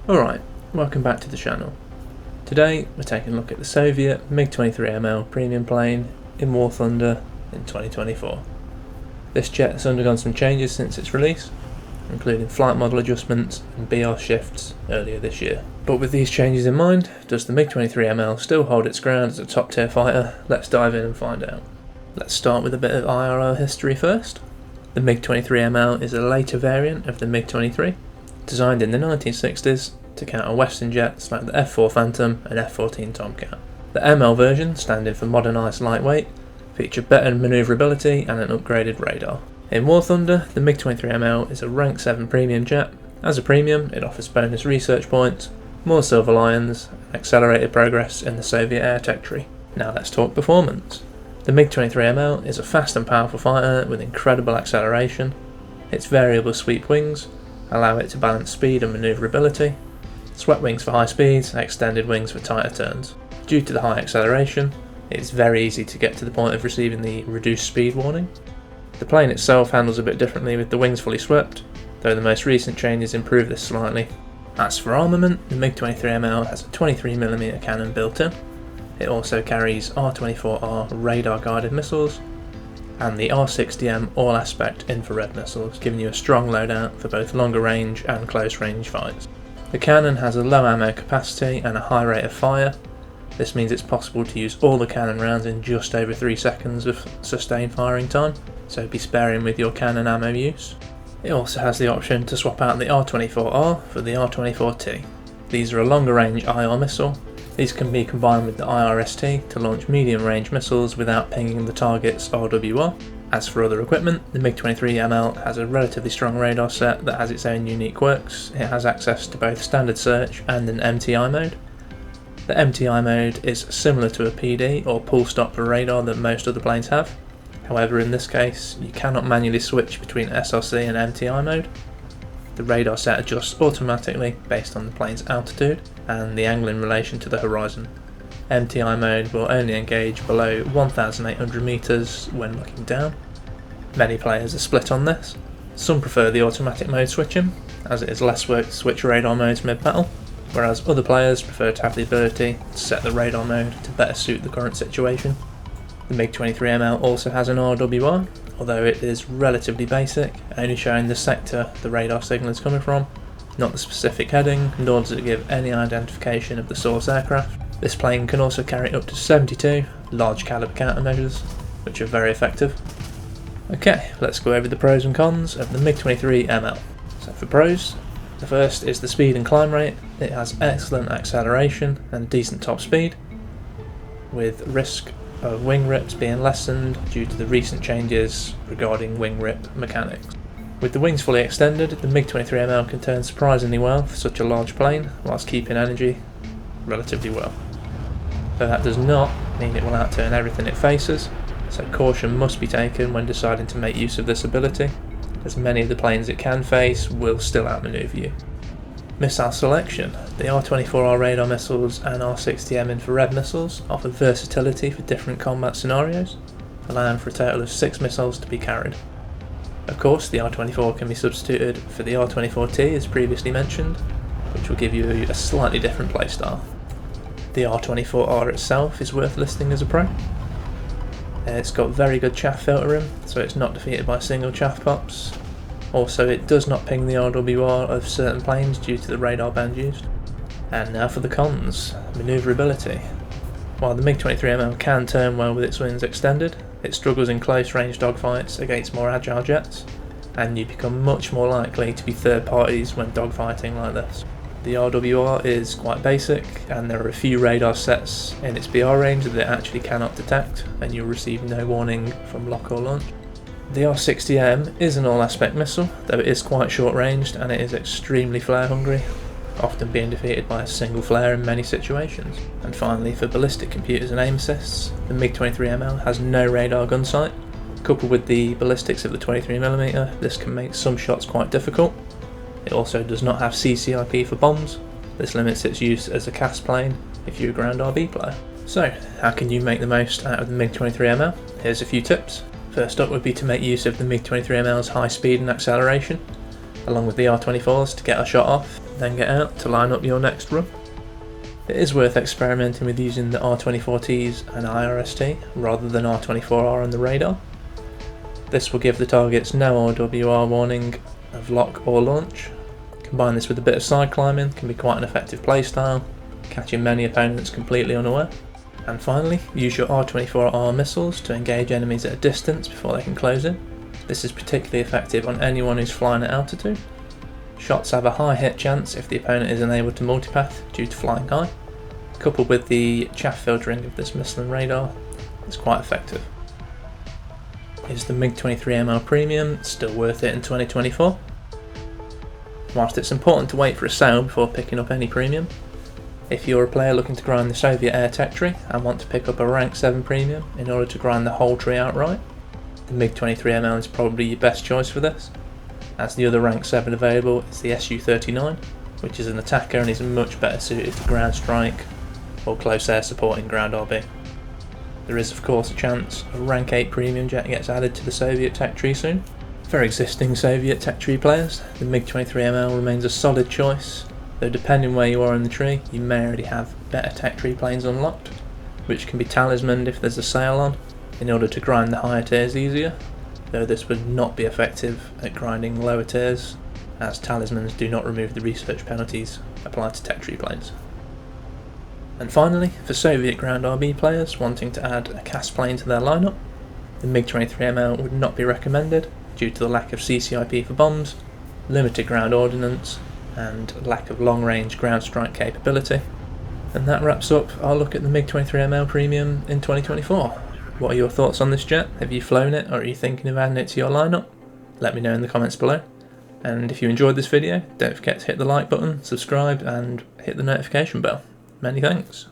Alright, welcome back to the channel. Today we're taking a look at the Soviet Mig-23ML premium plane in War Thunder in 2024. This jet has undergone some changes since its release, including flight model adjustments and BR shifts earlier this year. But with these changes in mind, does the Mig-23ML still hold its ground as a top tier fighter? Let's dive in and find out. Let's start with a bit of IRL history first. The Mig-23ML is a later variant of the MiG-23, designed in the 1960s to counter Western jets like the F-4 Phantom and F-14 Tomcat. The ML version, standing for modernised lightweight, feature better manoeuvrability and an upgraded radar. In War Thunder, the Mig-23ML is a rank 7 premium jet. As a premium, it offers bonus research points, more Silver Lions, and accelerated progress in the Soviet air tech tree. Now let's talk performance. The Mig-23ML is a fast and powerful fighter with incredible acceleration. Its variable sweep wings allow it to balance speed and manoeuvrability. Swept wings for high speeds, extended wings for tighter turns. Due to the high acceleration, it is very easy to get to the point of receiving the reduced speed warning. The plane itself handles a bit differently with the wings fully swept, though the most recent changes improve this slightly. As for armament, the Mig-23ML has a 23mm cannon built in. It also carries R-24R radar guided missiles and the R-60M all aspect infrared missiles, giving you a strong loadout for both longer range and close range fights. The cannon has a low ammo capacity and a high rate of fire. This means it's possible to use all the cannon rounds in just over 3 seconds of sustained firing time, so be sparing with your cannon ammo use. It also has the option to swap out the R-24R for the R-24T. These are a longer range IR missile. These can be combined with the IRST to launch medium range missiles without pinging the target's RWR. As for other equipment, the Mig-23ML has a relatively strong radar set that has its own unique quirks. It has access to both standard search and an MTI mode. The MTI mode is similar to a PD or pull stop for radar that most other planes have. However, in this case, you cannot manually switch between SRC and MTI mode. The radar set adjusts automatically based on the plane's altitude and the angle in relation to the horizon. MTI mode will only engage below 1,800 meters when looking down. Many players are split on this. Some prefer the automatic mode switching, as it is less work to switch radar modes mid-battle, whereas other players prefer to have the ability to set the radar mode to better suit the current situation. The Mig-23ML also has an RWR, although it is relatively basic, only showing the sector the radar signal is coming from, not the specific heading, nor does it give any identification of the source aircraft. This plane can also carry up to 72 large caliber countermeasures, which are very effective. Okay, let's go over the pros and cons of the Mig-23ML. So for pros, the first is the speed and climb rate. It has excellent acceleration and decent top speed, with risk of wing rips being lessened due to the recent changes regarding wing rip mechanics. With the wings fully extended, the Mig-23ML can turn surprisingly well for such a large plane, whilst keeping energy relatively well. Though that does not mean it will outturn everything it faces, so caution must be taken when deciding to make use of this ability, as many of the planes it can face will still outmaneuver you. Missile selection. The R-24R radar missiles and R-60M infrared missiles offer versatility for different combat scenarios, allowing for a total of 6 missiles to be carried. Of course, the R-24 can be substituted for the R-24T as previously mentioned, which will give you a slightly different playstyle. The R-24R itself is worth listing as a pro. It's got very good chaff filtering, so it's not defeated by single chaff pops. Also, it does not ping the RWR of certain planes due to the radar band used. And now for the cons. Manoeuvrability. While the Mig-23ML can turn well with its wings extended, it struggles in close range dogfights against more agile jets, and you become much more likely to be third parties when dogfighting like this. The RWR is quite basic, and there are a few radar sets in its BR range that it actually cannot detect, and you'll receive no warning from lock or launch. The R-60M is an all-aspect missile, though it is quite short-ranged and it is extremely flare-hungry, often being defeated by a single flare in many situations. And finally, for ballistic computers and aim assists, the Mig-23ML has no radar gun sight. Coupled with the ballistics of the 23mm, this can make some shots quite difficult. It also does not have CCIP for bombs. This limits its use as a cast plane if you're a ground RB player. So, how can you make the most out of the Mig-23ML? Here's a few tips. First up would be to make use of the Mig-23ML's high speed and acceleration, along with the R-24s to get a shot off. then get out to line up your next run. It is worth experimenting with using the R24Ts and IRST rather than R24R and the radar. This will give the targets no RWR warning of lock or launch. Combine this with a bit of side climbing, can be quite an effective playstyle, catching many opponents completely unaware. And finally, use your R24R missiles to engage enemies at a distance before they can close in. This is particularly effective on anyone who's flying at altitude. Shots have a high hit chance if the opponent is unable to multipath due to flying high. Coupled with the chaff filtering of this missile and radar, it's quite effective. Is the Mig-23ML Premium still worth it in 2024? Whilst it's important to wait for a sale before picking up any premium, if you're a player looking to grind the Soviet Air Tech tree and want to pick up a rank 7 premium in order to grind the whole tree outright, the Mig-23ML is probably your best choice for this, as the other rank 7 available is the Su-39, which is an attacker and is much better suited to ground strike or close air support in ground RB. There is of course a chance a rank 8 premium jet gets added to the Soviet Tech tree soon. For existing Soviet Tech tree players, the Mig-23ML remains a solid choice, though depending where you are in the tree, you may already have better Tech tree planes unlocked, which can be talismaned if there's a sale on, in order to grind the higher tiers easier, though this would not be effective at grinding lower tiers, as talismans do not remove the research penalties applied to Tech tree planes. And finally, for Soviet ground RB players wanting to add a CAS plane to their lineup, the Mig-23ML would not be recommended due to the lack of CCIP for bombs, limited ground ordnance, and lack of long-range ground strike capability. And that wraps up our look at the Mig-23ML Premium in 2024. What are your thoughts on this jet? Have you flown it, or are you thinking of adding it to your lineup? Let me know in the comments below. And if you enjoyed this video, don't forget to hit the like button, subscribe, and hit the notification bell. Many thanks.